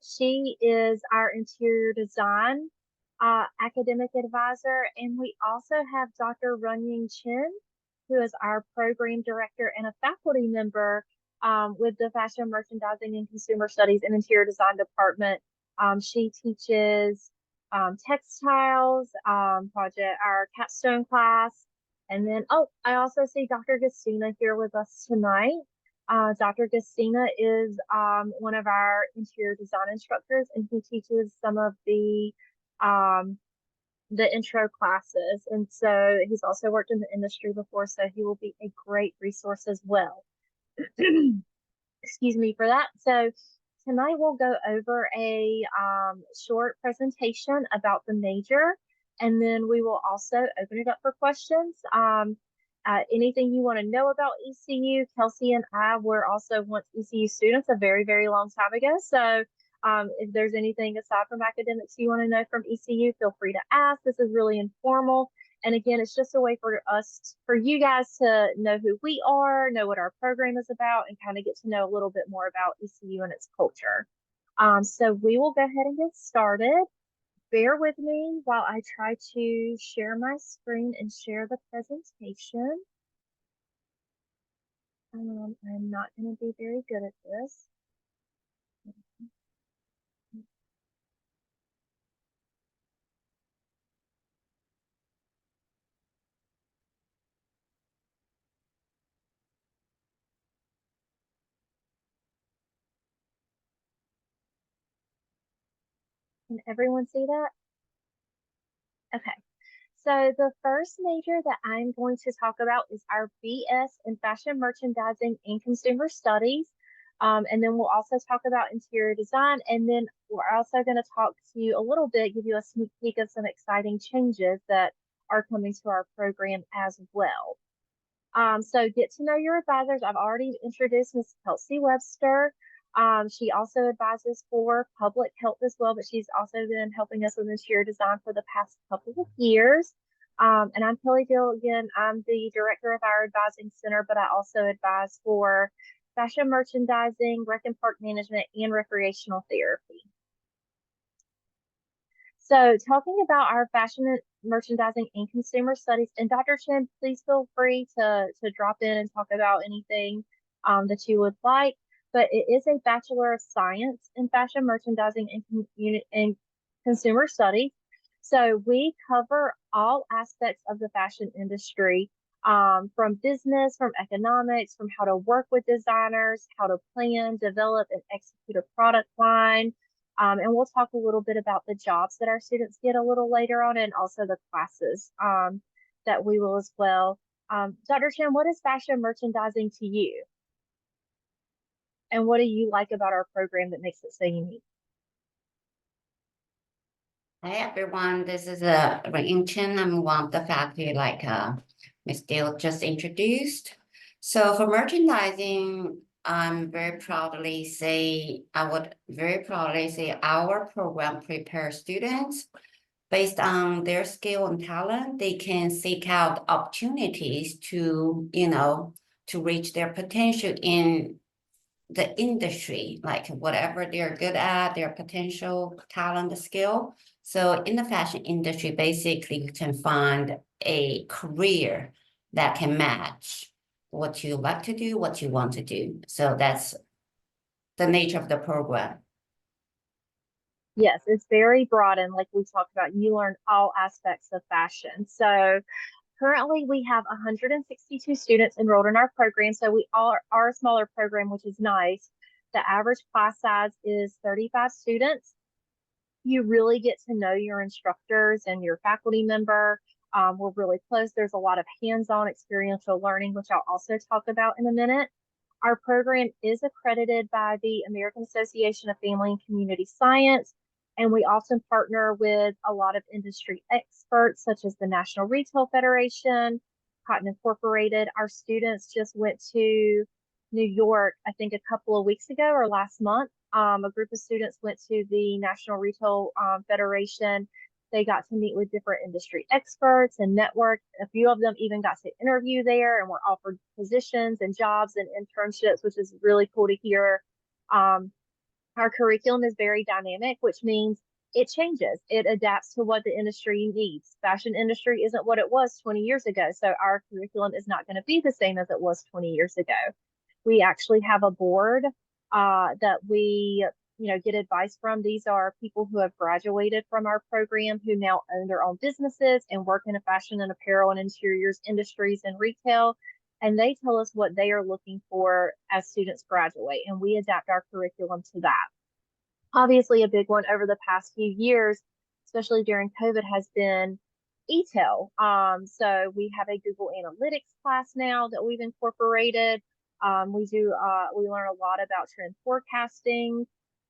She is our interior design academic advisor, and we also have Dr. Runying Chin, who is our program director and a faculty member with the Fashion Merchandising and Consumer Studies and Interior Design Department. She teaches textiles, project our capstone class. And then, oh, I also see Dr. Gustina here with us tonight. Dr. Gustina is one of our interior design instructors, and he teaches some of um, the intro classes. And so he's also worked in the industry before, so he will be a great resource as well. Excuse me for that. So tonight we'll go over a short presentation about the major, and then we will also open it up for questions. Anything you want to know about ECU, Kelsey and I were also once ECU students a very, very long time ago. So if there's anything aside from academics you want to know from ECU, feel free to ask. This is really informal. And again, it's just a way for us, for you guys to know who we are, know what our program is about, and kind of get to know a little bit more about ECU and its culture. So we will go ahead and get started. Bear with me while I try to share my screen and share the presentation. I'm not going to be very good at this. Can everyone see that? Okay. So the first major that I'm going to talk about is our BS in Fashion Merchandising and Consumer Studies. And then we'll also talk about interior design. And then we're also going to talk to you a little bit, give you a sneak peek of some exciting changes that are coming to our program as well. So get to know your advisors. I've already introduced Ms. Kelsey Webster. She also advises for public health as well, but she's also been helping us with interior design for the past couple of years. And I'm Kelly Gill again. I'm the director of our advising center, but I also advise for fashion merchandising, rec and park management, and recreational therapy. So talking about our fashion merchandising and consumer studies, and Dr. Chen, please feel free to drop in and talk about anything that you would like. But it is a Bachelor of Science in Fashion Merchandising and Consumer Studies. So we cover all aspects of the fashion industry, from business, from economics, from how to work with designers, how to plan, develop, and execute a product line. And we'll talk a little bit about the jobs that our students get a little later on, and also the classes that we will as well. Dr. Chen, what is fashion merchandising to you? And what do you like about our program that makes it so unique? Hi everyone, this is Ring Chen. I'm one of the faculty like Ms. Dale just introduced. So for merchandising, I would very proudly say our program prepares students based on their skill and talent. They can seek out opportunities to, to reach their potential in the industry, like whatever they're good at, their potential, talent, skill. So in the fashion industry, basically you can find a career that can match what you like to do, what you want to do. So that's the nature of the program. Yes, it's very broad, and like we talked about, you learn all aspects of fashion. So currently we have 162 students enrolled in our program. So we are a smaller program, which is nice. The average class size is 35 students. You really get to know your instructors and your faculty member. We're really close. There's a lot of hands-on experiential learning, which I'll also talk about in a minute. Our program is accredited by the American Association of Family and Community Science, and we often partner with a lot of industry experts, such as the National Retail Federation, Cotton Incorporated. Our students just went to New York, I think a couple of weeks ago or last month. A group of students went to the National Retail Federation. They got to meet with different industry experts and network. A few of them even got to interview there and were offered positions and jobs and internships, which is really cool to hear. Our curriculum is very dynamic, which means it changes. It adapts to what the industry needs. Fashion industry isn't what it was 20 years ago, so our curriculum is not going to be the same as it was 20 years ago. We actually have a board that we, get advice from. These are people who have graduated from our program who now own their own businesses and work in a fashion and apparel and interiors industries and retail. And they tell us what they are looking for as students graduate, and we adapt our curriculum to that. Obviously, a big one over the past few years, especially during COVID, has been e-tail. So we have a Google Analytics class now that we've incorporated. We learn a lot about trend forecasting,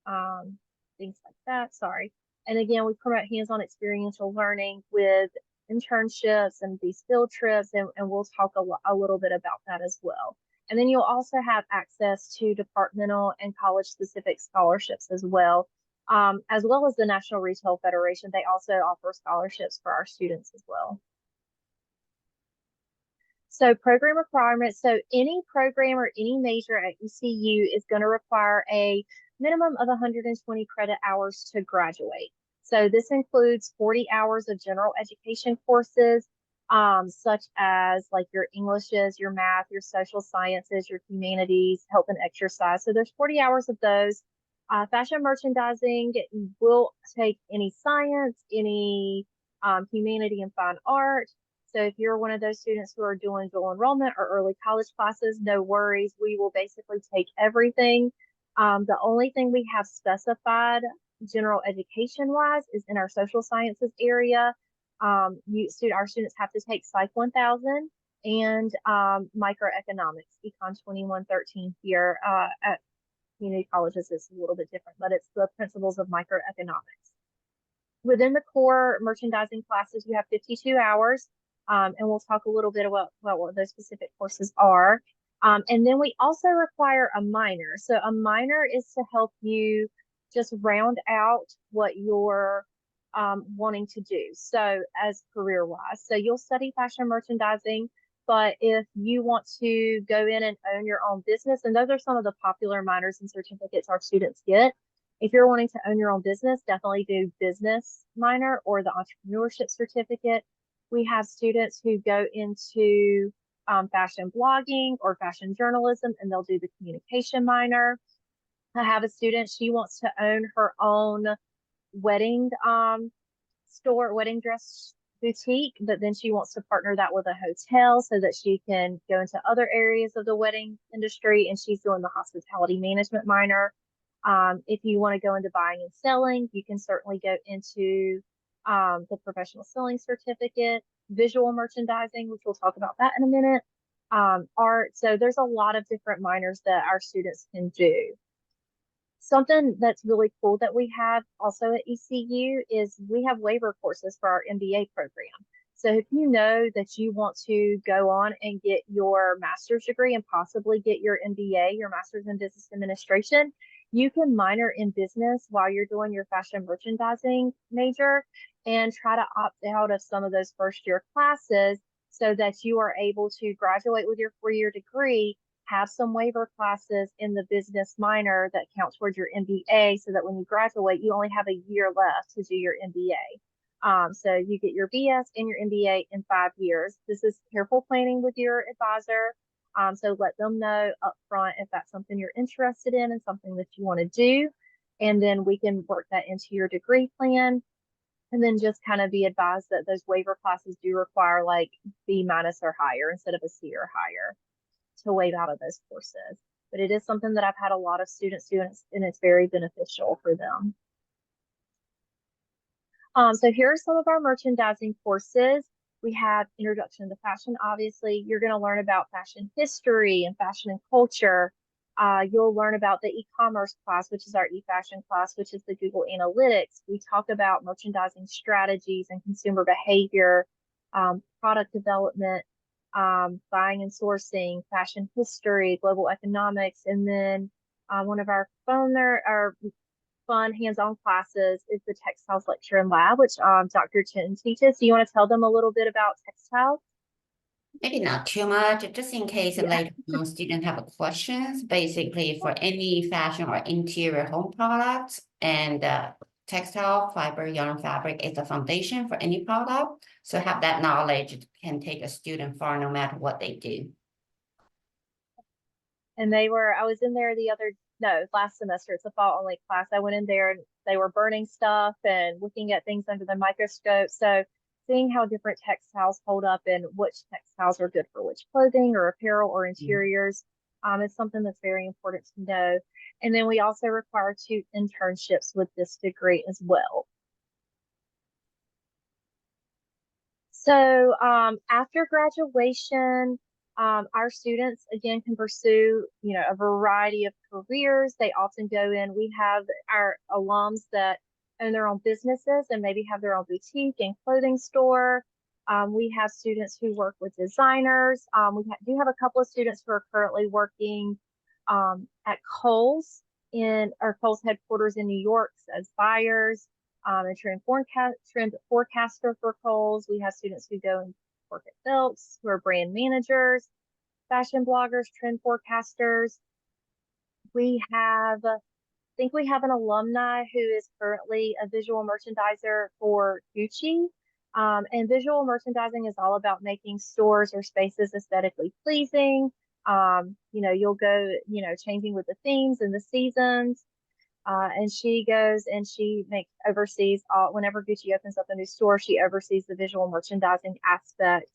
um, things like that. Sorry. And again, we promote hands-on experiential learning with internships and these field trips, and we'll talk a little bit about that as well. And then you'll also have access to departmental and college specific scholarships as well as the National Retail Federation. They also offer scholarships for our students as well. So program requirements. So any program or any major at ECU is going to require a minimum of 120 credit hours to graduate. So this includes 40 hours of general education courses, such as like your Englishes, your math, your social sciences, your humanities, health and exercise. So there's 40 hours of those. Fashion merchandising will take any science, any humanity and fine art. So if you're one of those students who are doing dual enrollment or early college classes, no worries. We will basically take everything. The only thing we have specified general education wise is in our social sciences area. Our students have to take Psych 1000 and microeconomics, Econ 2113 here at community colleges is a little bit different, but it's the principles of microeconomics. Within the core merchandising classes, you have 52 hours, and we'll talk a little bit about what those specific courses are. And then we also require a minor. So a minor is to help you just round out what you're wanting to do. So as career-wise, so you'll study fashion merchandising, but if you want to go in and own your own business, and those are some of the popular minors and certificates our students get. If you're wanting to own your own business, definitely do business minor or the entrepreneurship certificate. We have students who go into fashion blogging or fashion journalism, and they'll do the communication minor. I have a student, she wants to own her own wedding wedding dress boutique, but then she wants to partner that with a hotel so that she can go into other areas of the wedding industry, and she's doing the hospitality management minor. If you want to go into buying and selling, you can certainly go into the professional selling certificate, visual merchandising, which we'll talk about that in a minute, art. So there's a lot of different minors that our students can do. Something that's really cool that we have also at ECU is we have waiver courses for our MBA program. So if you know that you want to go on and get your master's degree and possibly get your MBA, your master's in business administration, you can minor in business while you're doing your fashion merchandising major and try to opt out of some of those first year classes so that you are able to graduate with your 4-year degree, have some waiver classes in the business minor that count towards your MBA so that when you graduate, you only have a year left to do your MBA. So you get your BS and your MBA in 5 years. This is careful planning with your advisor. So let them know upfront if that's something you're interested in and something that you want to do. And then we can work that into your degree plan. And then just kind of be advised that those waiver classes do require like B minus or higher instead of a C or higher to waive out of those courses. But it is something that I've had a lot of students do, and it's very beneficial for them. So here are some of our merchandising courses. We have Introduction to Fashion. Obviously, you're going to learn about fashion history and fashion and culture. You'll learn about the e-commerce class, which is our e-fashion class, which is the Google Analytics. We talk about merchandising strategies and consumer behavior, product development, buying and sourcing, fashion history, global economics, and then one of our fun hands-on classes is the textiles lecture and lab, which Dr. Chin teaches. Do you want to tell them a little bit about textiles? Maybe not too much, just in case Yeah. later on students have questions, basically for any fashion or interior home products and textile, fiber, yarn, fabric is the foundation for any product. So have that knowledge can take a student far no matter what they do. And I was in there no, last semester, it's a fall only class. I went in there and they were burning stuff and looking at things under the microscope. So seeing how different textiles hold up and which textiles are good for which clothing or apparel or interiors is something that's very important to know. And then we also require 2 internships with this degree as well. So after graduation, our students again can pursue, a variety of careers. They often go in. We have our alums that own their own businesses and maybe have their own boutique and clothing store. We have students who work with designers. Do have a couple of students who are currently working at Kohl's in our Kohl's headquarters in New York as buyers a trend forecaster for Kohl's. We have students who go and work at Belts, who are brand managers, fashion bloggers, trend forecasters. I think we have an alumni who is currently a visual merchandiser for Gucci. And visual merchandising is all about making stores or spaces aesthetically pleasing. You'll go, changing with the themes and the seasons. And she goes and oversees all, whenever Gucci opens up a new store, she oversees the visual merchandising aspect.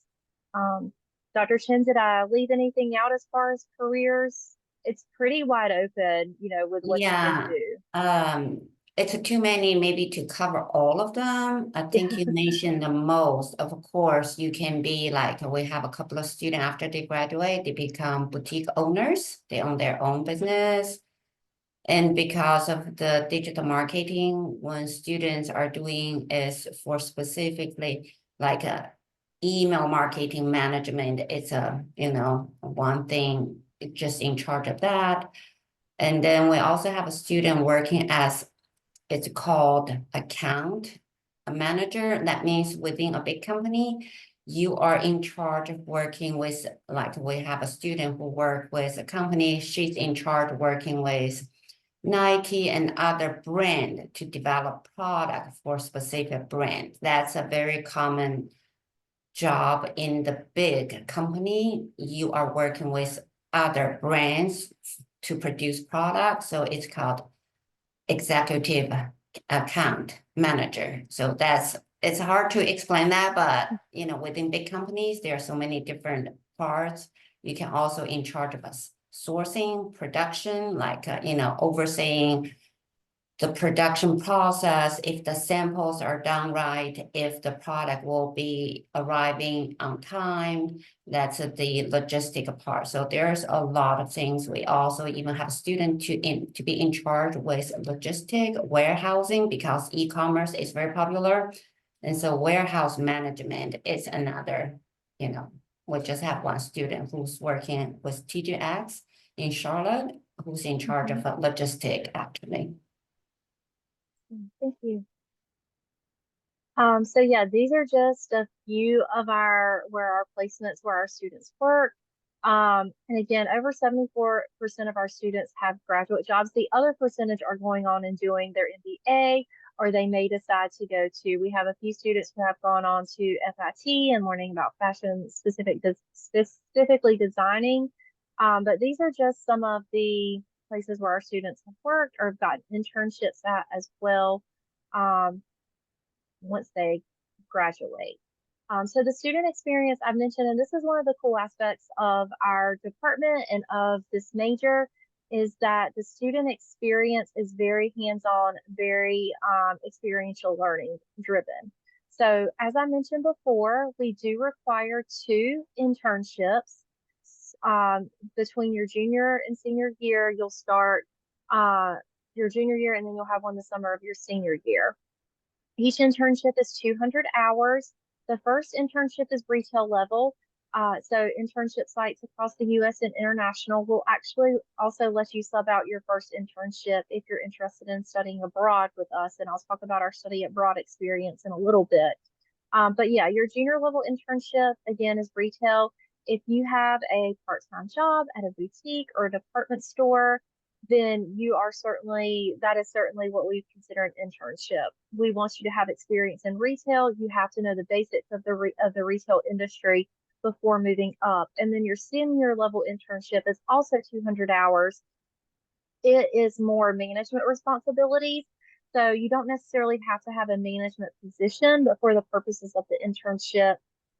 Um, Dr. Chen, did I leave anything out as far as careers? It's pretty wide open, with what you can Yeah, do. it's too many maybe to cover all of them. I think you mentioned the most. Of course, you can be like, we have a couple of students after they graduate, they become boutique owners. They own their own business. And because of the digital marketing, when students are doing is for specifically like a email marketing management, it's one thing just in charge of that. And then we also have a student working as it's called account manager. That means within a big company, you are in charge of working with, like we have a student who work with a company, she's in charge working with Nike and other brand to develop product for specific brand. That's a very common job in the big company. You are working with other brands to produce products. So it's called executive account manager. So it's hard to explain that, but within big companies, there are so many different parts. You can also in charge of us sourcing, production, like overseeing the production process, if the samples are done right, if the product will be arriving on time, that's the logistic part. So there's a lot of things. We also even have students to be in charge with logistic warehousing because e-commerce is very popular. And so warehouse management is another, we just have one student who's working with TJX in Charlotte, who's in charge of logistic actually. Thank you. So yeah, these are just a few of where our students work. And again, over 74% of our students have graduate jobs. The other percentage are going on and doing their MBA, or they may decide to we have a few students who have gone on to FIT and learning about fashion specifically designing. But these are just some of the places where our students have worked or have gotten internships at as well. Um, once they graduate. So the student experience I've mentioned, and this is one of the cool aspects of our department and of this major, is that the student experience is very hands-on, very experiential learning driven. So as I mentioned before, we do require 2 internships between your junior and senior year. You'll start your junior year, and then you'll have one the summer of your senior year. Each internship is 200 hours. The first internship is retail level. So internship sites across the U.S. and international will actually also let you sub out your first internship if you're interested in studying abroad with us. And I'll talk about our study abroad experience in a little bit. But yeah, your junior level internship again is retail. If you have a part-time job at a boutique or a department store, then that is certainly what we consider an internship. We want you to have experience in retail. You have to know the basics of the retail industry before moving up. And then your senior level internship is also 200 hours. It is more management responsibilities. So you don't necessarily have to have a management position, but for the purposes of the internship,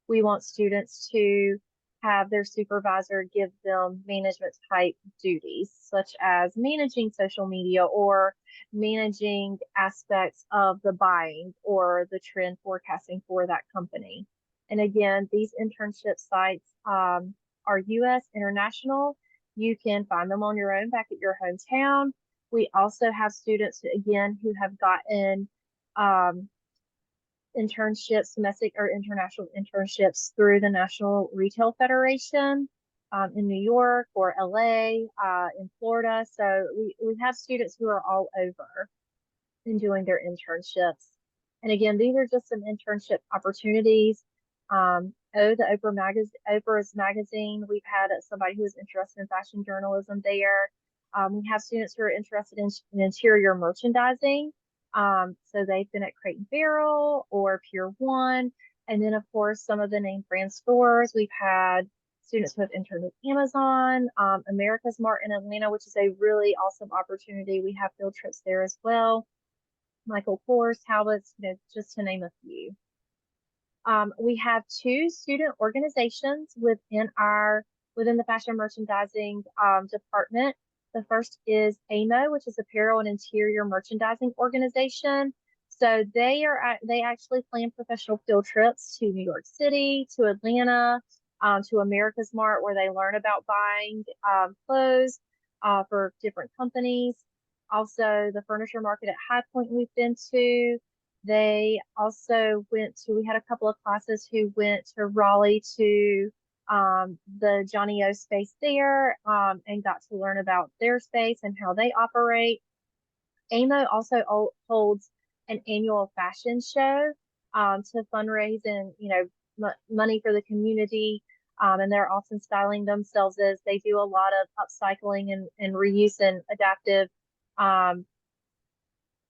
we want students to have their supervisor give them management type duties, such as managing social media or managing aspects of the buying or the trend forecasting for that company. And again, these internship sites are US, international. You can find them on your own back at your hometown. We also have students, again, who have gotten um, internships, domestic or international internships through the National Retail Federation in New York or LA, in Florida. So we have students who are all over and doing their internships. And again, these are just some internship opportunities. Oprah's magazine, we've had somebody who is interested in fashion journalism there. We have students who are interested in interior merchandising. So they've been at Crate and Barrel or Pier 1. And then, of course, some of the name brand stores. We've had students who have interned with Amazon, America's Mart in Atlanta, which is a really awesome opportunity. We have field trips there as well. Michael Kors, Talbot's, just to name a few. We have two student organizations within the fashion merchandising department. The first is AMO, which is Apparel and Interior Merchandising Organization. So they actually plan professional field trips to New York City, to Atlanta, to America's Mart, where they learn about buying clothes for different companies. Also, the furniture market at High Point we've been to. They also we had a couple of classes who went to Raleigh to the Johnny O space there and got to learn about their space and how they operate. AMO also holds an annual fashion show to fundraise and, money for the community. And they're often styling themselves as they do a lot of upcycling and reuse and adaptive um,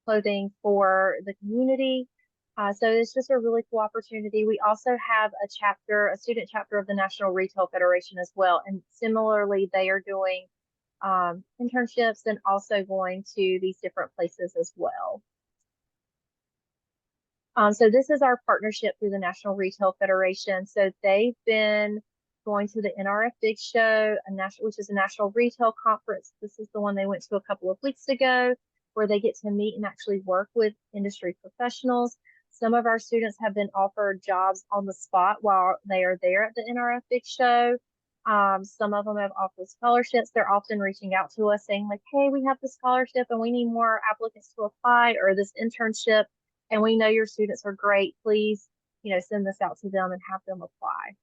clothing for the community. So it's just a really cool opportunity. We also have a student chapter of the National Retail Federation as well. And similarly, they are doing internships and also going to these different places as well. So this is our partnership through the National Retail Federation. So they've been going to the NRF Big Show, which is a national retail conference. This is the one they went to a couple of weeks ago, where they get to meet and actually work with industry professionals. Some of our students have been offered jobs on the spot while they are there at the NRF Big Show. Some of them have offered scholarships. They're often reaching out to us saying like, hey, we have this scholarship and we need more applicants to apply, or this internship, and we know your students are great. Please, send this out to them and have them apply.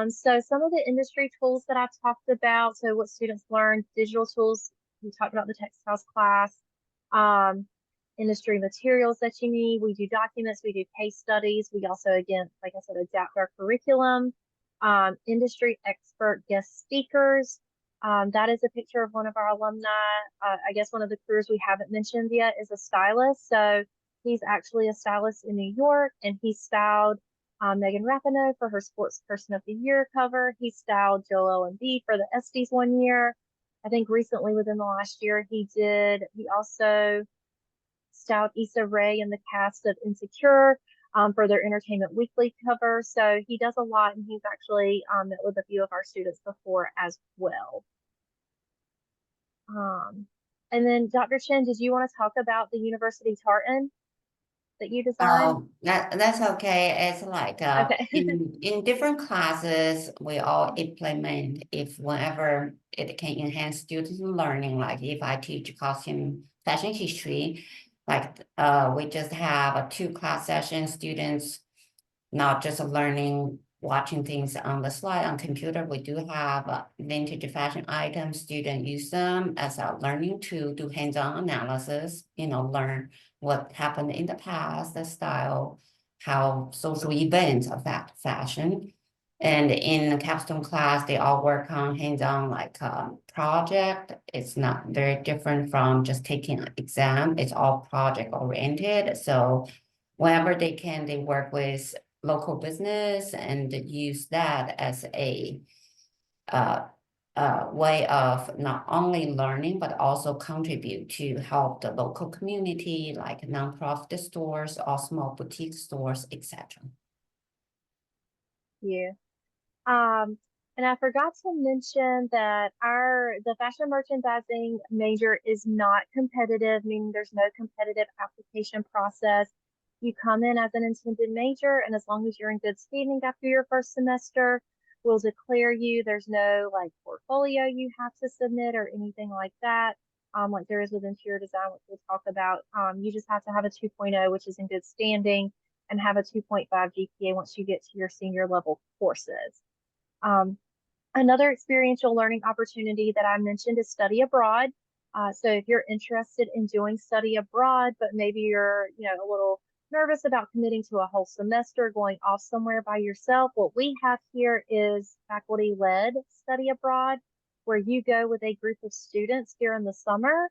So some of the industry tools that I've talked about, so what students learn, digital tools, we talked about the textiles class, industry materials that you need. We do documents, we do case studies. We also, again, like I said, adapt our curriculum. Industry expert guest speakers. That is a picture of one of our alumni. I guess one of the careers we haven't mentioned yet is a stylist. So he's actually a stylist in New York, and he styled Megan Rapinoe for her Sports Person of the Year cover. He styled Joel Embiid for the ESPYs one year. I think recently within the last year he also styled Issa Rae in the cast of Insecure for their Entertainment Weekly cover. So he does a lot, and he's actually met with a few of our students before as well. And then Dr. Chen, did you want to talk about the University tartan that you designed? Oh, that's okay. It's like Okay. in different classes, we all implement if whenever it can enhance students' learning. Like if I teach costume fashion history, like we just have a 2 class session, students not just learning watching things on the slide on computer. We do have vintage fashion items. Students use them as a learning to do hands-on analysis, learn what happened in the past, the style, how social events affect fashion. And in the capstone class, they all work on hands-on like project. It's not very different from just taking an exam. It's all project oriented. So whenever they can, they work with local business and use that as uh, a way of not only learning, but also contribute to help the local community, like nonprofit stores or small boutique stores, etc. Yeah. Um, and I forgot to mention that the fashion merchandising major is not competitive, meaning there's no competitive application process. You come in as an intended major, and as long as you're in good standing after your first semester, we'll declare you. There's no like portfolio you have to submit or anything like that. Like there is with interior design, which we'll talk about. You just have to have a 2.0, which is in good standing, and have a 2.5 GPA once you get to your senior level courses. Um, Another experiential learning opportunity that I mentioned is study abroad. So if you're interested in doing study abroad, but maybe you're, a little nervous about committing to a whole semester, going off somewhere by yourself, what we have here is faculty-led study abroad, where you go with a group of students during the summer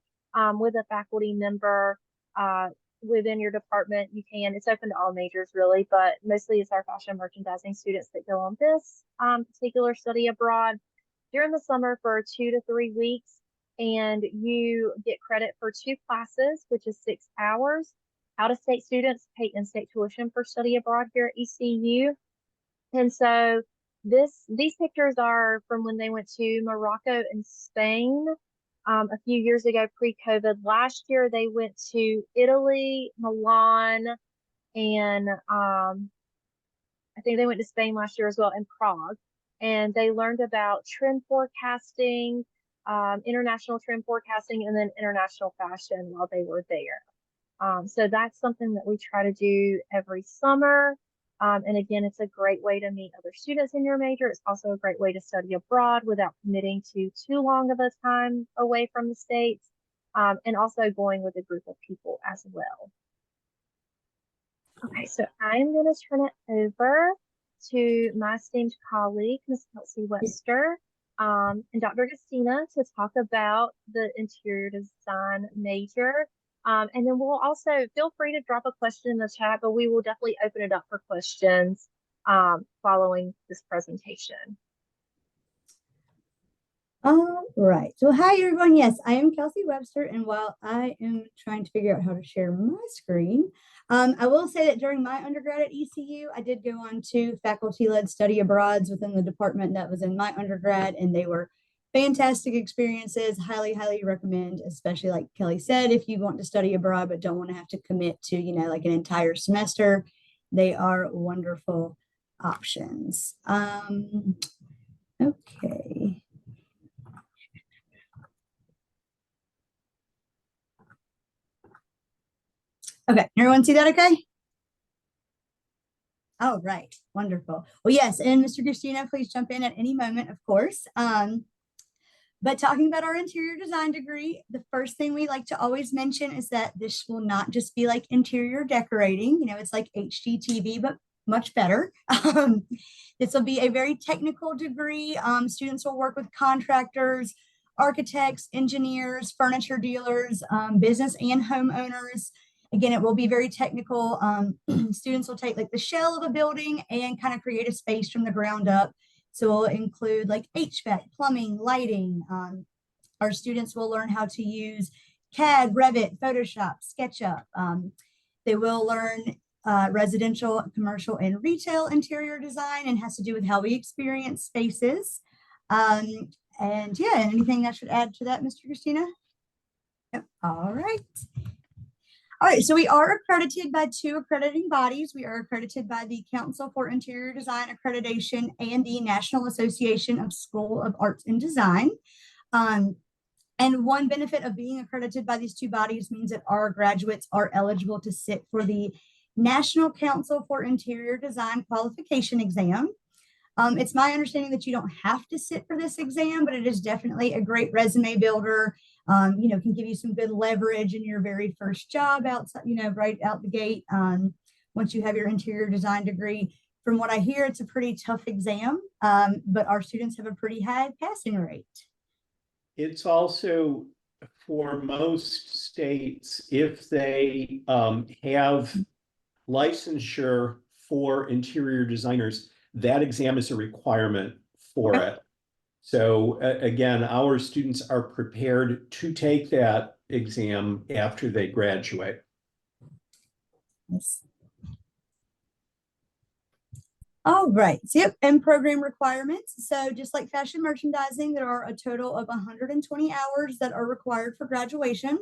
with a faculty member uh, within your department. It's open to all majors really, but mostly it's our fashion merchandising students that go on this particular study abroad during the summer for 2 to 3 weeks. And you get credit for 2 classes, which is 6 hours. Out of state students pay in state tuition for study abroad here at ECU. And so these pictures are from when they went to Morocco and Spain a few years ago pre-COVID. Last year they went to Italy, Milan, and I think they went to Spain last year as well, and Prague. And they learned about trend forecasting, international trend forecasting, and then international fashion while they were there. So that's something that we try to do every summer. And again, it's a great way to meet other students in your major. It's also a great way to study abroad without committing to too long of a time away from the States, and also going with a group of people as well. Okay, so I'm going to turn it over to my esteemed colleague, Ms. Kelsey Webster, and Dr. Justina to talk about the interior design major. And then we'll also feel free to drop a question in the chat, but we will definitely open it up for questions following this presentation. All right. So hi, everyone. Yes, I am Kelsey Webster. And while I am trying to figure out how to share my screen, I will say that during my undergrad at ECU, I did go on to faculty-led study abroads within the department that was in my undergrad, and they were fantastic experiences. Highly, highly recommend, especially like Kelly said, if you want to study abroad but don't want to have to commit to, like an entire semester, they are wonderful options. Okay. Okay, everyone see that okay? Oh, right. Wonderful. Well, yes, and Mr. Christina, please jump in at any moment, of course. But talking about our interior design degree, the first thing we like to always mention is that this will not just be like interior decorating. It's like HGTV, but much better. This will be a very technical degree. Students will work with contractors, architects, engineers, furniture dealers, business and homeowners. Again, it will be very technical. Students will take like the shell of a building and kind of create a space from the ground up. So it'll include like HVAC, plumbing, lighting. Our students will learn how to use CAD, Revit, Photoshop, SketchUp. They will learn residential, commercial, and retail interior design, and has to do with how we experience spaces. And yeah, anything I should add to that, Mr. Christina? Yep. All right. All right, so we are accredited by 2 accrediting bodies. We are accredited by the Council for Interior Design Accreditation and the National Association of School of Arts and Design. And one benefit of being accredited by these 2 bodies means that our graduates are eligible to sit for the National Council for Interior Design qualification exam. It's my understanding that you don't have to sit for this exam, but it is definitely a great resume builder. Can give you some good leverage in your very first job outside, right out the gate. once you have your interior design degree. From what I hear, it's a pretty tough exam, but our students have a pretty high passing rate. It's also, for most states, if they have licensure for interior designers, that exam is a requirement for Okay. it. So again, our students are prepared to take that exam after they graduate. Yes. All right. So, yep, and program requirements. So just like fashion merchandising, there are a total of 120 hours that are required for graduation.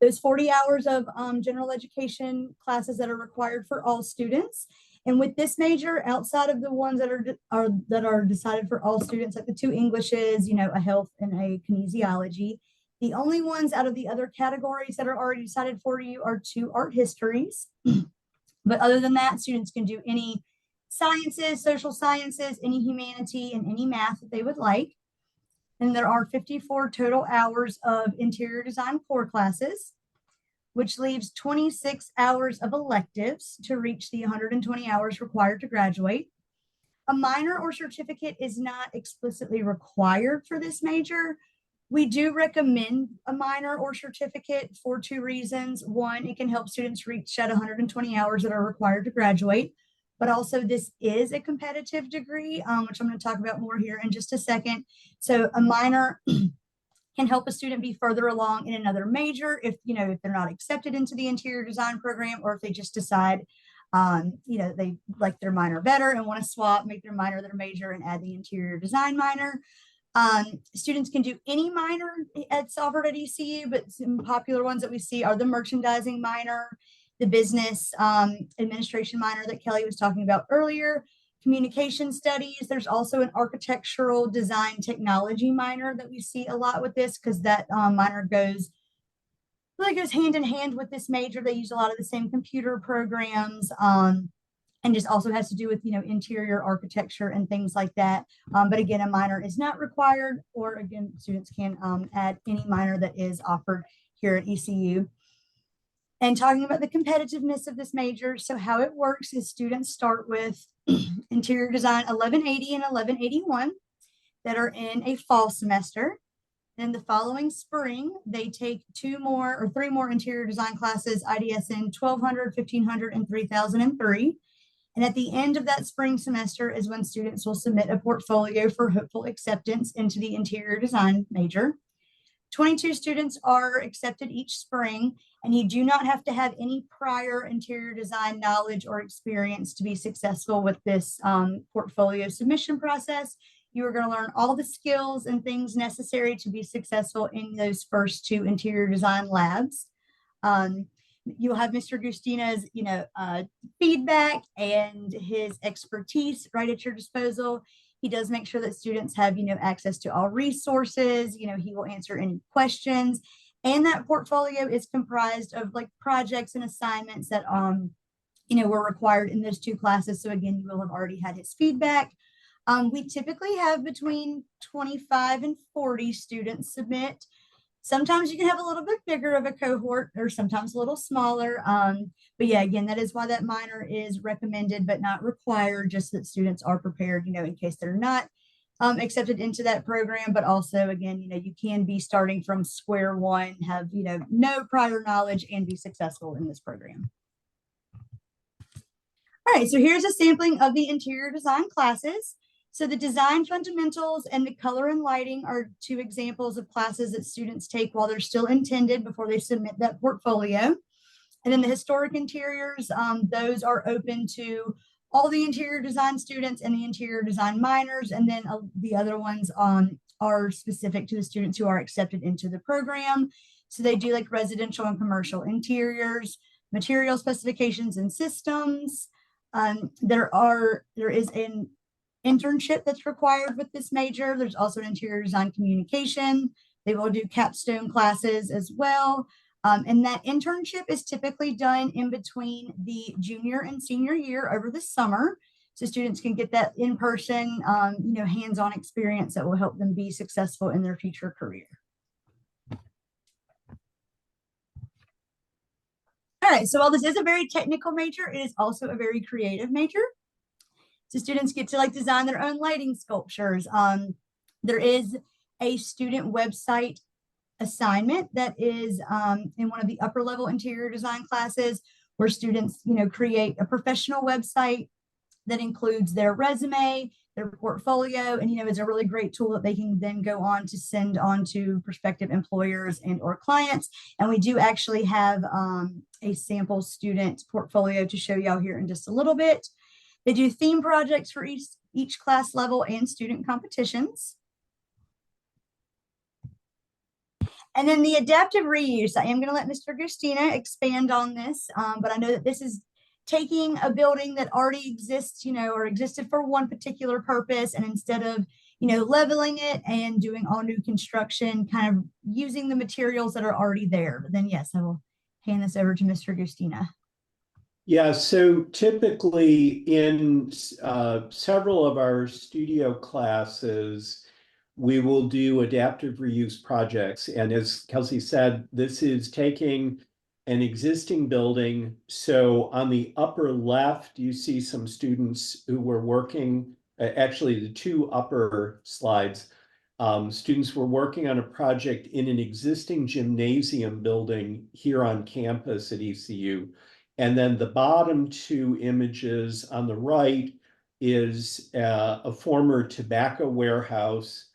There's 40 hours of general education classes that are required for all students. And with this major, outside of the ones that are decided for all students, like the 2 Englishes, you know, a health and a kinesiology, the only ones out of the other categories that are already decided for you are 2 art histories. But other than that, students can do any sciences, social sciences, any humanity, and any math that they would like. And there are 54 total hours of interior design core classes, which leaves 26 hours of electives to reach the 120 hours required to graduate. A minor or certificate is not explicitly required for this major. We do recommend a minor or certificate for 2 reasons. One, it can help students reach that 120 hours that are required to graduate. But also this is a competitive degree, which I'm going to talk about more here in just a second. So a minor can help a student be further along in another major if, you know, if they're not accepted into the interior design program, or if they just decide, you know, they like their minor better and want to swap, make their minor their major and add the interior design minor. Students can do any minor that's offered at ECU, but some popular ones that we see are the merchandising minor, the business administration minor that Kelly was talking about earlier, communication studies. There's also an architectural design technology minor that we see a lot with this, because that minor really goes hand in hand with this major. They use a lot of the same computer programs, and just also has to do with, you know, interior architecture and things like that. But again, a minor is not required, or again, students can add any minor that is offered here at ECU. And talking about the competitiveness of this major, so how it works is students start with interior design 1180 and 1181 that are in a fall semester. Then the following spring, they take 3 more interior design classes, IDSN 1200, 1500, and 3003. And at the end of that spring semester is when students will submit a portfolio for hopeful acceptance into the interior design major. 22 students are accepted each spring, and you do not have to have any prior interior design knowledge or experience to be successful with this portfolio submission process. You are going to learn all the skills and things necessary to be successful in those first 2 interior design labs. You'll have Mr. Gustina's, you know, feedback and his expertise right at your disposal. He does make sure that students have, you know, access to all resources. You know, he will answer any questions. And that portfolio is comprised of like projects and assignments that, you know, were required in those 2 classes. So again, you will have already had his feedback. We typically have between 25 and 40 students submit. Sometimes you can have a little bit bigger of a cohort, or sometimes a little smaller. But yeah, again, that is why that minor is recommended, but not required, just that students are prepared, you know, in case they're not accepted into that program. But also, again, you know, you can be starting from square one, have, you know, no prior knowledge, and be successful in this program. All right, so here's a sampling of the interior design classes. So the design fundamentals and the color and lighting are 2 examples of classes that students take while they're still intended before they submit that portfolio. And then the historic interiors, those are open to all the interior design students and the interior design minors. And then the other ones are specific to the students who are accepted into the program. So they do like residential and commercial interiors, material specifications and systems. There is an internship that's required with this major. There's also an interior design communication. They will do capstone classes as well. And that internship is typically done in between the junior and senior year over the summer. So students can get that in-person, you know, hands-on experience that will help them be successful in their future career. All All right, so while this is a very technical major, it is also a very creative major. So students get to like design their own lighting sculptures. There is a student website assignment that is in one of the upper level interior design classes where students, create a professional website that includes their resume, their portfolio, and is a really great tool that they can then go on to send on to prospective employers and or clients. And we do actually have a sample student portfolio to show y'all here in just a little bit. They do theme projects for each class level and student competitions. And then the adaptive reuse, I am going to let Mr. Agustina expand on this, but I know that this is taking a building that already exists, or existed for one particular purpose, and instead of, leveling it and doing all new construction, kind of using the materials that are already there. But then, yes, I will hand this over to Mr. Agustina. Yeah, so typically in several of our studio classes, we will do adaptive reuse projects. And as Kelsey said, this is taking an existing building. So on the upper left, you see some students who were working, actually the two upper slides, students were working on a project in an existing gymnasium building here on campus at ECU. And then the bottom two images on the right is a former tobacco warehouse.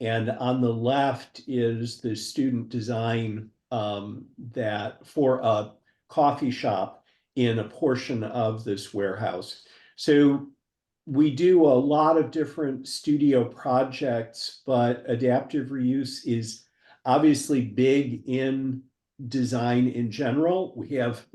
And on the left is the student design that for a coffee shop in a portion of this warehouse. So we do a lot of different studio projects, but adaptive reuse is obviously big in design in general. We have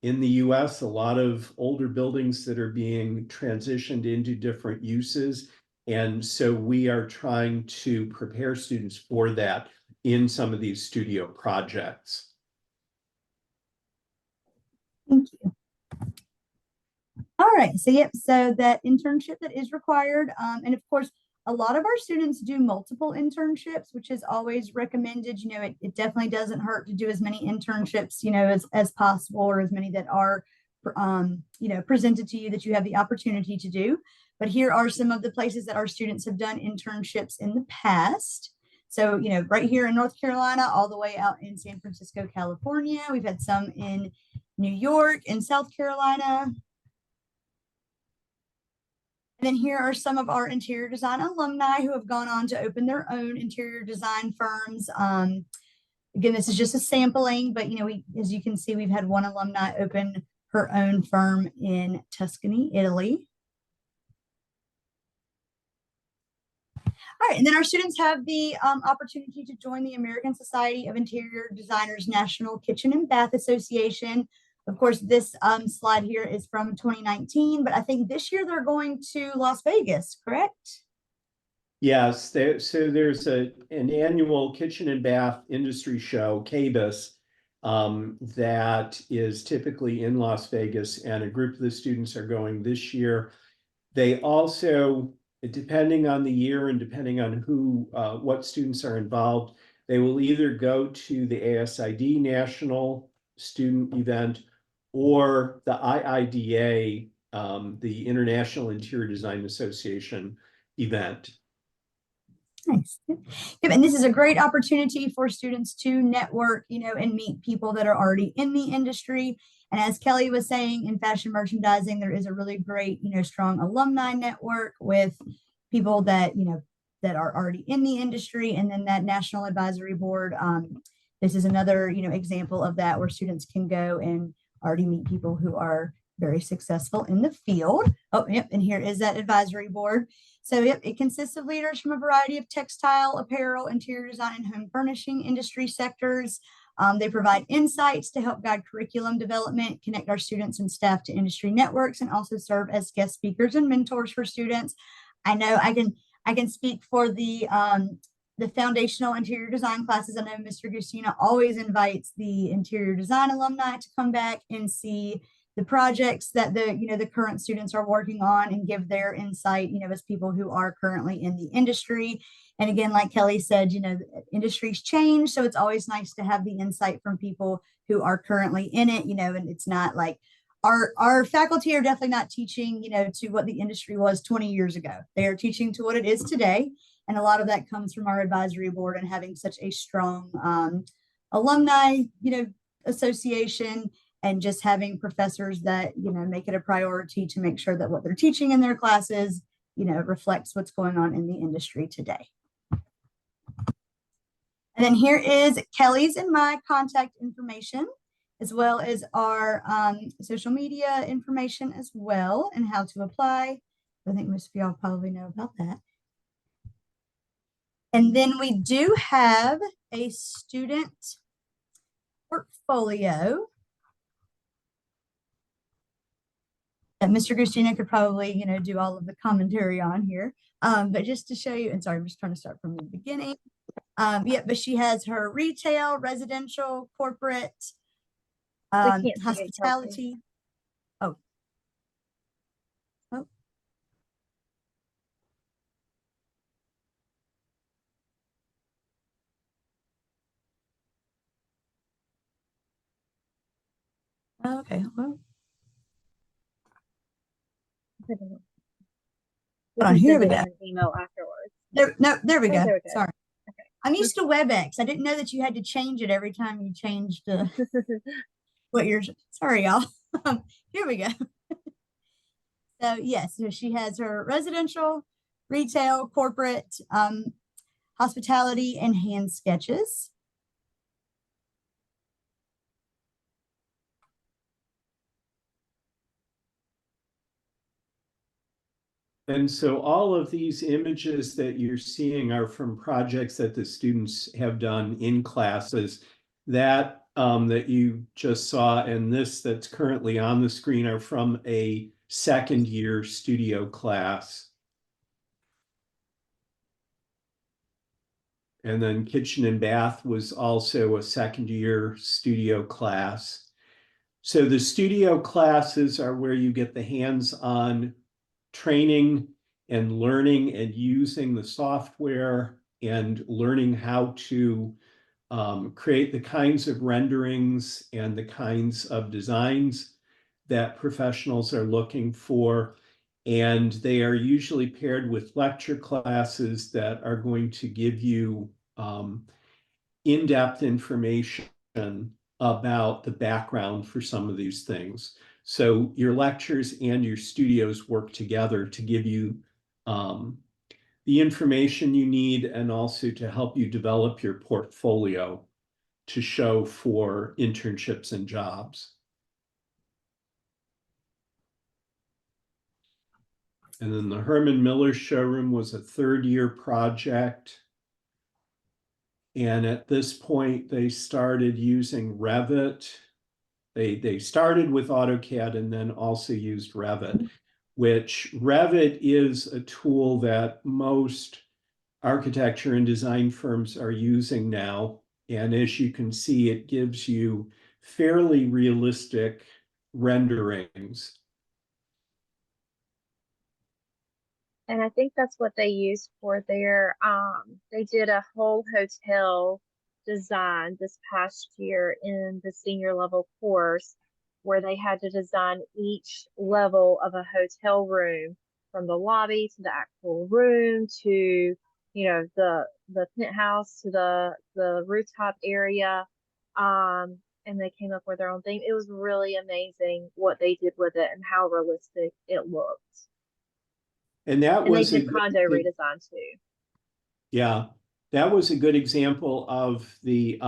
in the US a lot of older buildings that are being transitioned into different uses. And so we are trying to prepare students for that in some of these studio projects. Thank you. All right, so yep, so that internship that is required, and of course, a lot of our students do multiple internships, which is always recommended. It definitely doesn't hurt to do as many internships, as possible, or as many that are, presented to you that you have the opportunity to do. But here are some of the places that our students have done internships in the past. So, right here in North Carolina, all the way out in San Francisco, California. We've had some in New York and South Carolina. And then here are some of our interior design alumni who have gone on to open their own interior design firms. Again, this is just a sampling, but as you can see, we've had one alumni open her own firm in Tuscany, Italy. All right, and then our students have the opportunity to join the American Society of Interior Designers National Kitchen and Bath Association. Of course, this slide here is from 2019, but I think this year they're going to Las Vegas, correct? Yes, so there's an annual kitchen and bath industry show, KBIS, that is typically in Las Vegas, and a group of the students are going this year. They also, depending on the year and depending on what students are involved, they will either go to the ASID National Student Event or the IIDA, the International Interior Design Association event. Nice. And this is a great opportunity for students to network, and meet people that are already in the industry. And as Kelly was saying, in fashion merchandising, there is a really great, strong alumni network with people that, that are already in the industry. And then that National Advisory Board, this is another, example of that, where students can go and already meet people who are very successful in the field. Oh, yep. And here is that advisory board. So yep, it consists of leaders from a variety of textile, apparel, interior design, and home furnishing industry sectors. They provide insights to help guide curriculum development, connect our students and staff to industry networks, and also serve as guest speakers and mentors for students. I know I can speak for the foundational interior design classes. I know Mr. Agustina always invites the interior design alumni to come back and see the projects that the current students are working on and give their insight, as people who are currently in the industry. And again, like Kelly said, industries change. So it's always nice to have the insight from people who are currently in it, and it's not like our faculty are definitely not teaching, to what the industry was 20 years ago. They are teaching to what it is today. And a lot of that comes from our advisory board and having such a strong alumni, association, and just having professors that, make it a priority to make sure that what they're teaching in their classes, reflects what's going on in the industry today. And then here is Kelly's and my contact information, as well as our social media information as well, and how to apply. I think most of y'all probably know about that. And then we do have a student portfolio that Mr. Christina could probably, do all of the commentary on here. But just to show you, and sorry, I'm just trying to start from the beginning. Yeah, but she has her retail, residential, corporate, can't see it, hospitality. Oh. Okay. Well, Hold on, here we go. An email afterwards. There we go. There we go. Sorry. Okay. I'm used to WebEx. I didn't know that you had to change it every time you changed what you're. Sorry, y'all. Here we go. So yes, so she has her residential, retail, corporate, hospitality, and hand sketches. And so all of these images that you're seeing are from projects that the students have done in classes. That that you just saw and this that's currently on the screen are from a second year studio class. And then kitchen and bath was also a second year studio class. So the studio classes are where you get the hands-on training and learning and using the software and learning how to create the kinds of renderings and the kinds of designs that professionals are looking for. And they are usually paired with lecture classes that are going to give you in-depth information about the background for some of these things. So your lectures and your studios work together to give you the information you need and also to help you develop your portfolio to show for internships and jobs. And then the Herman Miller showroom was a third year project. And at this point, they started using Revit. They started with AutoCAD and then also used Revit, which Revit is a tool that most architecture and design firms are using now. And as you can see, it gives you fairly realistic renderings. And I think that's what they used for their, they did a whole hotel design this past year in the senior level course where they had to design each level of a hotel room from the lobby to the actual room to, the penthouse to the rooftop area. And they came up with their own thing. It was really amazing what they did with it and how realistic it looked. And that And they was a did condo redesign too. Yeah, that was a good example of the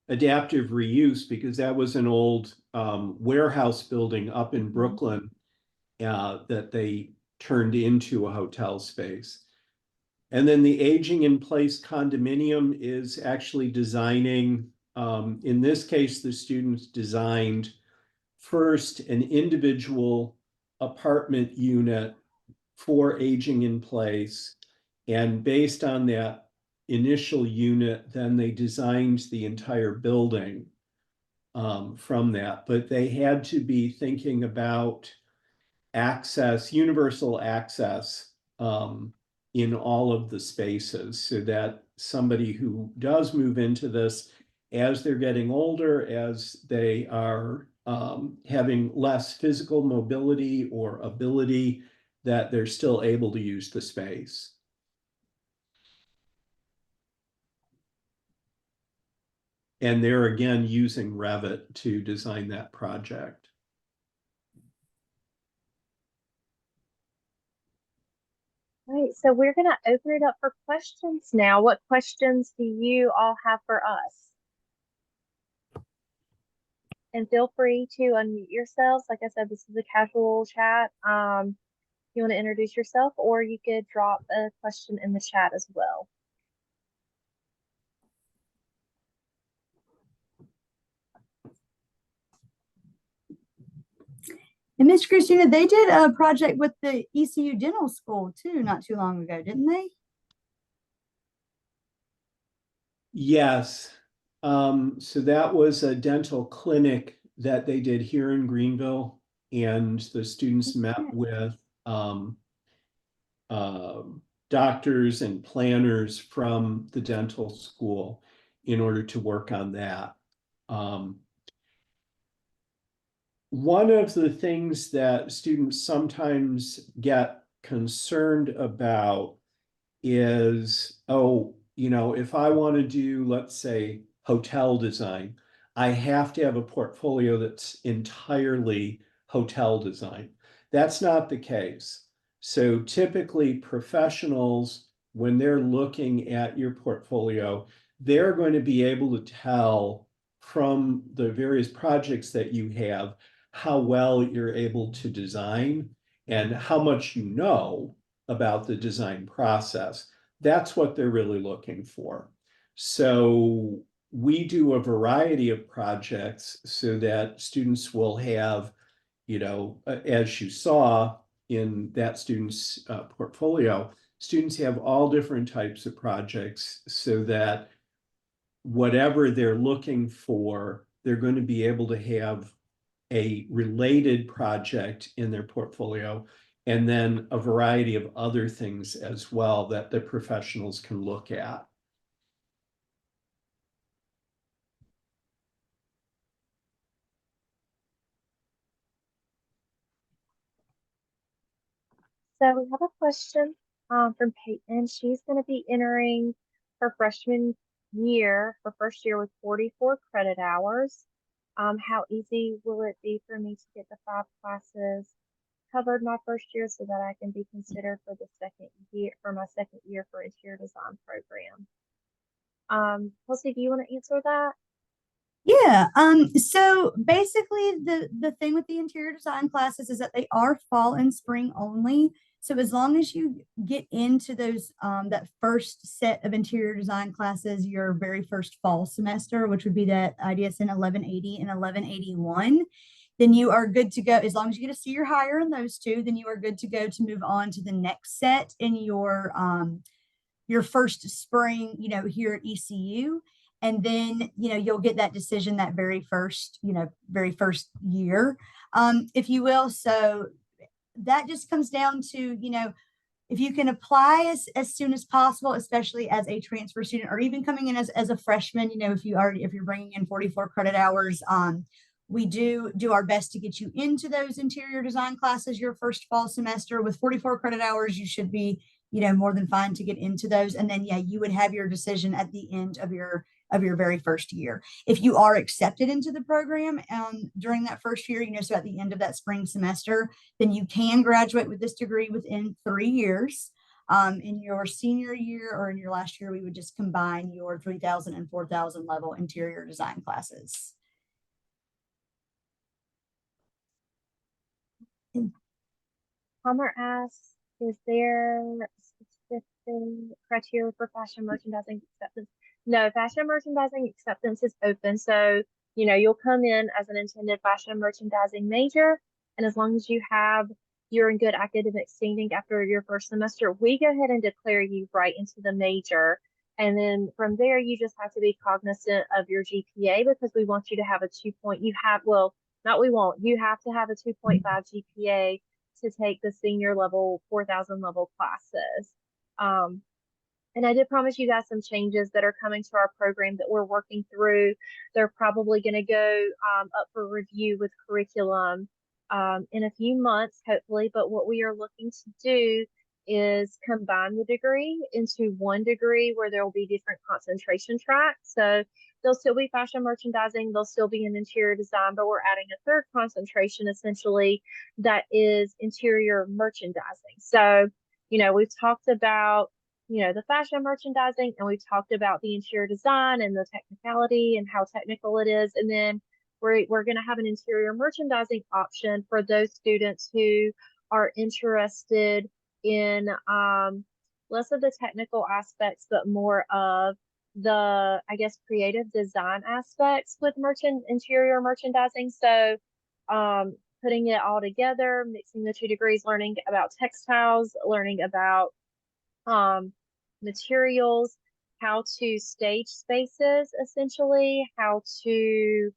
adaptive reuse because that was an old warehouse building up in Brooklyn that they turned into a hotel space. And then the aging in place condominium is actually designing, in this case, the students designed first an individual apartment unit for aging in place. And based on that initial unit, then they designed the entire building from that. But they had to be thinking about access, universal access in all of the spaces so that somebody who does move into this as they're getting older, as they are having less physical mobility or ability, that they're still able to use the space. And they're again using Revit to design that project. Right, so we're going to open it up for questions now. What questions do you all have for us? And feel free to unmute yourselves. Like I said, this is a casual chat. You want to introduce yourself, or you could drop a question in the chat as well. And Miss Christina, they did a project with the ECU Dental School too, not too long ago, didn't they? Yes. So that was a dental clinic that they did here in Greenville, and the students met with doctors and planners from the dental school in order to work on that. One of the things that students sometimes get concerned about is, oh, you know, if I want to do, let's say, hotel design, I have to have a portfolio that's entirely hotel design. That's not the case. So typically professionals, when they're looking at your portfolio, they're going to be able to tell from the various projects that you have how well you're able to design and how much you know about the design process. That's what they're really looking for. So we do a variety of projects so that students will have, you know, as you saw in that student's portfolio, students have all different types of projects so that whatever they're looking for, they're going to be able to have a related project in their portfolio, and then a variety of other things as well that the professionals can look at. So we have a question from Peyton. She's going to be entering her freshman year, her first year with 44 credit hours. How easy will it be for me to get the 5 classes covered my first year so that I can be considered for the second year, for my second year for interior design program? Kelsey, do you want to answer that? Yeah. So basically the thing with the interior design classes is that they are fall and spring only. So as long as you get into those that first set of interior design classes, your very first fall semester, which would be that IDSN 1180 and 1181, then you are good to go. As long as you get a C or higher in those two, then you are good to go to move on to the next set in your first spring, you know, here at ECU. And then, you know, you'll get that decision that very first year, if you will. So that just comes down to, you know, if you can apply as soon as possible, especially as a transfer student, or even coming in as a freshman, you know, if you're bringing in 44 credit hours, we do our best to get you into those interior design classes your first fall semester. With 44 credit hours, you should be, you know, more than fine to get into those. And then, yeah, you would have your decision at the end of your very first year. If you are accepted into the program during that first year, you know, so at the end of that spring semester, then you can graduate with this degree within 3 years. In your senior year or in your last year, we would just combine your 3,000 and 4,000 level interior design classes. Palmer asks, is there specific criteria for fashion merchandising acceptance? No, fashion merchandising acceptance is open. So, you know, you'll come in as an intended fashion merchandising major, and as long as you're in good academic standing after your first semester, we go ahead and declare you right into the major. And then from there, you just have to be cognizant of your GPA, because we want you to have a 2 point, you have to have a 2.5 GPA to take the senior level 4,000 level classes. And I did promise you guys some changes that are coming to our program that we're working through. They're probably going to go up for review with curriculum in a few months, hopefully. But what we are looking to do is combine the degree into one degree where there will be different concentration tracks. So there'll still be fashion merchandising, there'll still be an interior design, but we're adding a third concentration essentially that is interior merchandising. So, we've talked about the fashion merchandising, and we've talked about the interior design and the technicality and how technical it is. And then we're going to have an interior merchandising option for those students who are interested in less of the technical aspects, but more of the, I guess, creative design aspects with interior merchandising. So putting it all together, mixing the two degrees, learning about textiles, learning about materials, how to stage spaces, essentially, how to,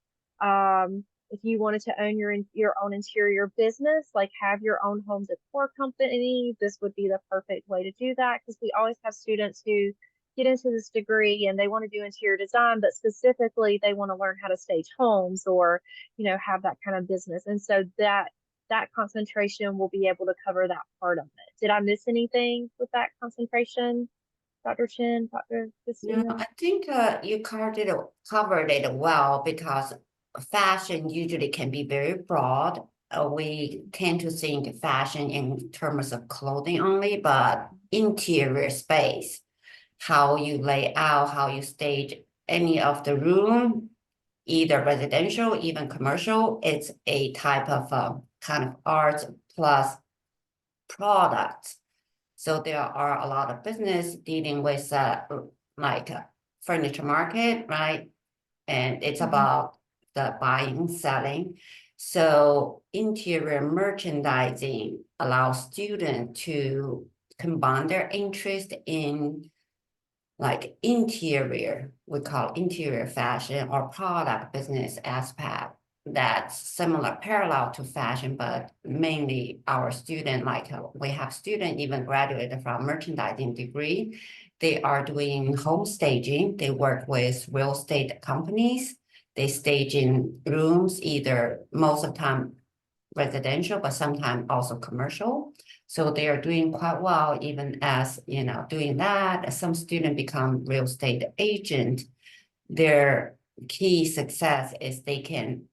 if you wanted to own your own interior business, like have your own home decor company, this would be the perfect way to do that, because we always have students who get into this degree and they want to do interior design, but specifically they want to learn how to stage homes or, have that kind of business. And so that concentration will be able to cover that part of it. Did I miss anything with that concentration, Dr. Chin, Dr. No, Christina? I think you covered it well, because fashion usually can be very broad. We tend to think fashion in terms of clothing only, but interior space, how you lay out, how you stage any of the room, either residential, even commercial, it's a type of kind of art plus product. So there are a lot of business dealing with like furniture market, right? And it's about the buying, selling. So interior merchandising allows students to combine their interest in like interior, we call interior fashion or product business aspect that's similar, parallel to fashion, but mainly our student, like we have student even graduated from merchandising degree. They are doing home staging. They work with real estate companies. They stage in rooms, either most of the time residential, but sometimes also commercial. So they are doing quite well, even as, doing that. Some students become real estate agent. Their key success is they can,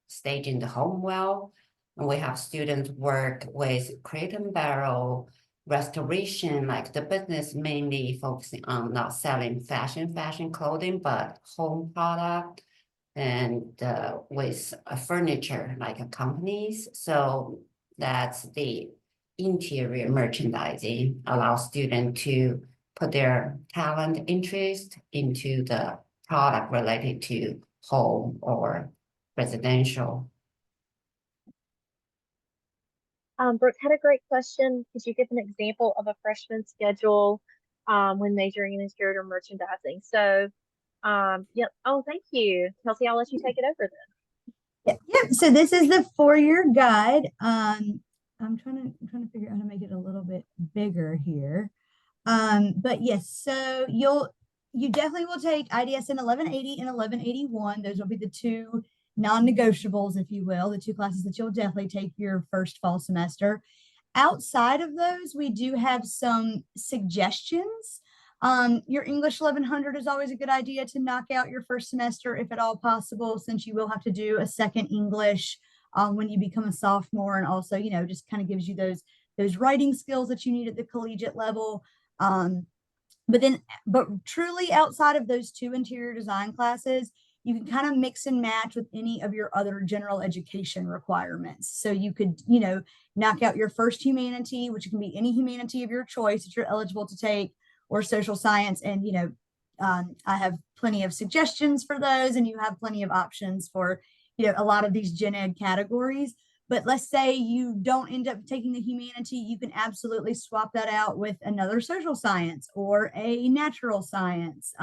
stage in the home well. And we have students work with crate and barrel, restoration, like the business mainly focusing on not selling fashion clothing, but home product and with furniture like companies. So that's the interior merchandising, allows students to put their talent interest into the product related to home or residential. Brooke had a great question. Could you give an example of a freshman schedule when majoring in interior merchandising? So, yep. Oh, thank you, Kelsey. I'll let you take it over then. Yeah. So this is the 4-year guide. I'm trying to figure out how to make it a little bit bigger here. But yes, so you definitely will take IDSN 1180 and 1181. Those will be the two non-negotiables, if you will, the two classes that you'll definitely take your first fall semester. Outside of those, we do have some suggestions. Your English 1100 is always a good idea to knock out your first semester if at all possible, since you will have to do a second English when you become a sophomore, and also, just kind of gives you those writing skills that you need at the collegiate level. But truly outside of those two interior design classes, you can kind of mix and match with any of your other general education requirements. So you could, knock out your first humanity, which can be any humanity of your choice that you're eligible to take, or social science. And, I have plenty of suggestions for those, and you have plenty of options for, a lot of these gen ed categories. But let's say you don't end up taking the humanity, you can absolutely swap that out with another social science or a natural science,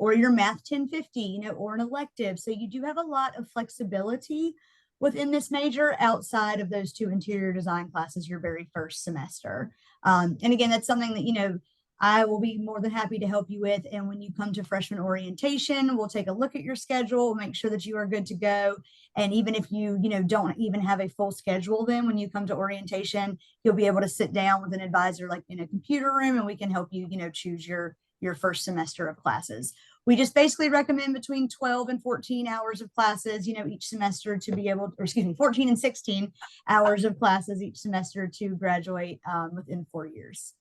or your math 1050, or an elective. So you do have a lot of flexibility within this major outside of those two interior design classes your very first semester. And again, that's something that, I will be more than happy to help you with. And when you come to freshman orientation, we'll take a look at your schedule, make sure that you are good to go. And even if you, don't even have a full schedule, then when you come to orientation, you'll be able to sit down with an advisor like in a computer room, and we can help you, choose your first semester of classes. We just basically recommend between 12 and 14 hours of classes, each semester to be able, or excuse me, 14 and 16 hours of classes each semester to graduate within 4 years.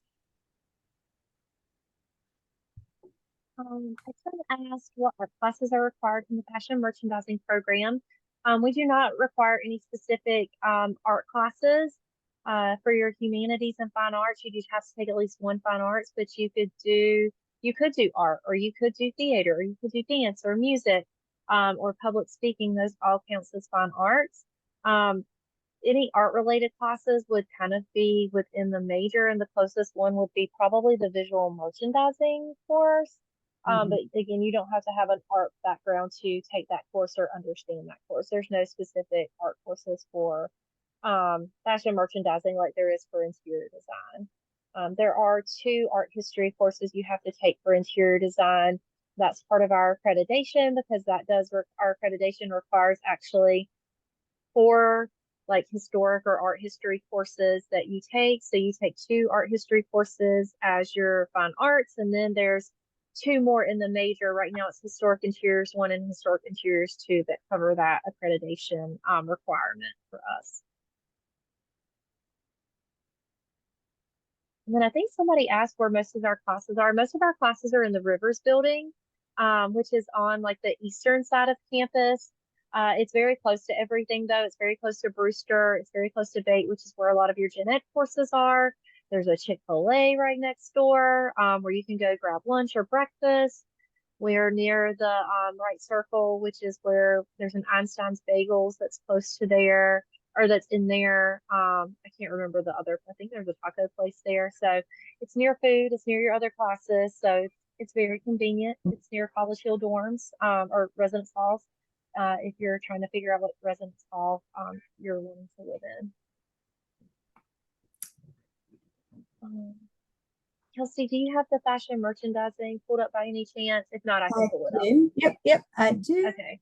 I couldn't ask what art classes are required in the fashion merchandising program. We do not require any specific art classes. For your humanities and fine arts, you do have to take at least one fine arts, but you could do art, or you could do theater, or you could do dance or music, or public speaking. Those all counts as fine arts. Any art related classes would kind of be within the major, and the closest one would be probably the visual merchandising course. But again, you don't have to have an art background to take that course or understand that course. There's no specific art courses for fashion merchandising like there is for interior design. There are 2 art history courses you have to take for interior design. That's part of our accreditation, because our accreditation requires actually 4 like historic or art history courses that you take. So you take 2 art history courses as your fine arts, and then there's 2 more in the major. Right now it's historic interiors 1 and historic interiors 2 that cover that accreditation requirement for us. And then I think somebody asked where most of our classes are. Most of our classes are in the Rivers building, which is on like the eastern side of campus. It's very close to everything though. It's very close to Brewster. It's very close to Bate, which is where a lot of your gen ed courses are. There's a Chick-fil-A right next door, where you can go grab lunch or breakfast. We're near the Right Circle, which is where there's an Einstein's Bagels that's close to there, or that's in there. I can't remember the other, I think there's a taco place there. So it's near food, it's near your other classes. So it's very convenient. It's near College Hill dorms, or residence halls, if you're trying to figure out what residence hall you're wanting to live in. Kelsey, do you have the fashion merchandising pulled up by any chance? If not, I can pull it up. Yep, I do. Okay.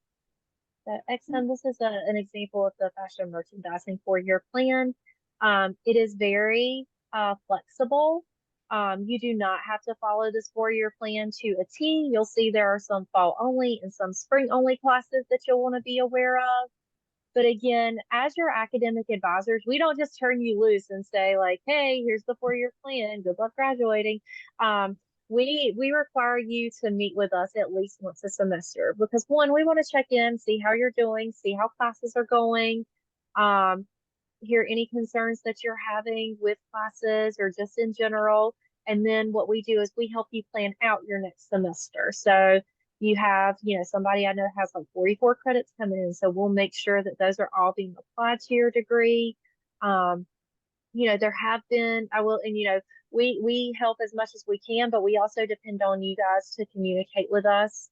So excellent. This is an example of the fashion merchandising 4-year plan. It is very flexible. You do not have to follow this 4-year plan to a T. You'll see there are some fall only and some spring only classes that you'll want to be aware of. But again, as your academic advisors, we don't just turn you loose and say like, hey, here's the 4-year plan, good luck graduating. We require you to meet with us at least once a semester, because 1, we want to check in, see how you're doing, see how classes are going, hear any concerns that you're having with classes or just in general. And then what we do is we help you plan out your next semester. So you have, somebody I know has like 44 credits coming in. So we'll make sure that those are all being applied to your degree. There have been, we help as much as we can, but we also depend on you guys to communicate with us,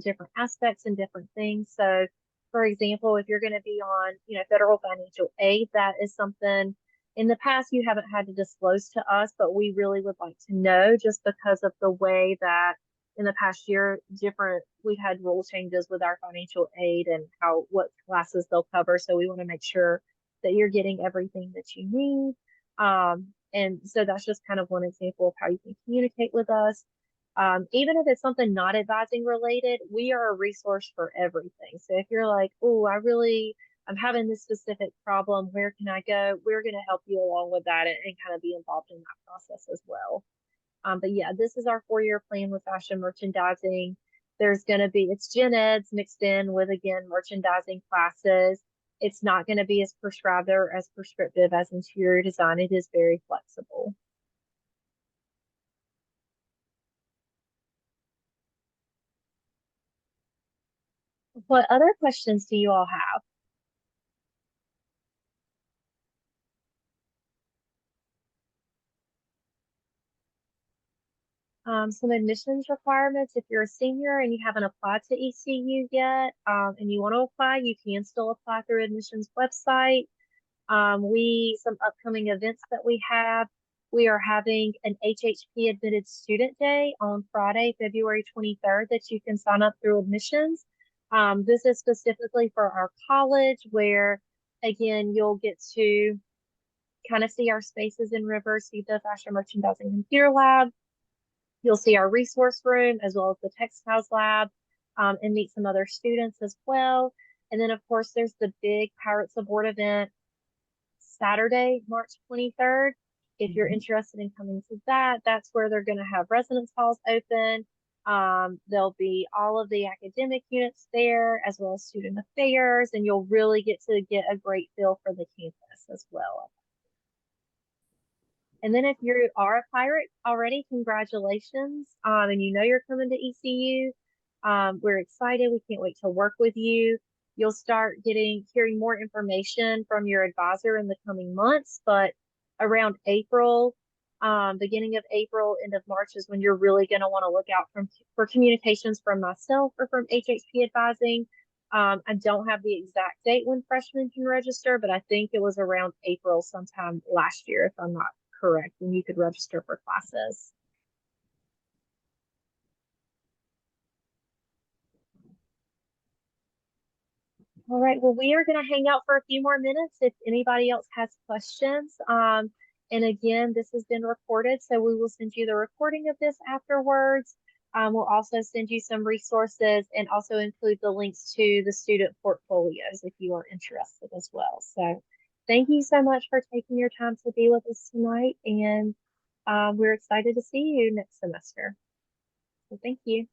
different aspects and different things. So for example, if you're going to be on, federal financial aid, that is something in the past you haven't had to disclose to us, but we really would like to know, just because of the way that in the past year, we've had rule changes with our financial aid and what classes they'll cover. So we want to make sure that you're getting everything that you need. And so that's just kind of one example of how you can communicate with us. Even if it's something not advising related, we are a resource for everything. So if you're like, oh, I'm having this specific problem, where can I go? We're going to help you along with that and kind of be involved in that process as well. But yeah, this is our 4-year plan with fashion merchandising. It's gen eds mixed in with, again, merchandising classes. It's not going to be as prescribed or as prescriptive as interior design. It is very flexible. What other questions do you all have? Some admissions requirements. If you're a senior and you haven't applied to ECU yet, and you want to apply, you can still apply through admissions website. Some upcoming events that we have. we are having an HHP admitted student day on Friday, February 23rd that you can sign up through admissions. This is specifically for our college where, again, you'll get to kind of see our spaces in River, see the fashion merchandising computer lab. You'll see our resource room as well as the textiles lab, and meet some other students as well. And then, of course, there's the big Pirates Aboard event Saturday, March 23rd. If you're interested in coming to that, that's where they're going to have residence halls open. There'll be all of the academic units there, as well as student affairs, and you'll really get to get a great feel for the campus as well. And then if you are a pirate already, congratulations. And you know you're coming to ECU. We're excited. We can't wait to work with you. You'll start hearing more information from your advisor in the coming months, but around April, beginning of April, end of March is when you're really going to want to look out for communications from myself or from HHP advising. I don't have the exact date when freshmen can register, but I think it was around April sometime last year, if I'm not correct, when you could register for classes. All right, well, we are going to hang out for a few more minutes if anybody else has questions. And again, this has been recorded, so we will send you the recording of this afterwards. We'll also send you some resources and also include the links to the student portfolios if you are interested as well. So thank you so much for taking your time to be with us tonight, and we're excited to see you next semester. So thank you.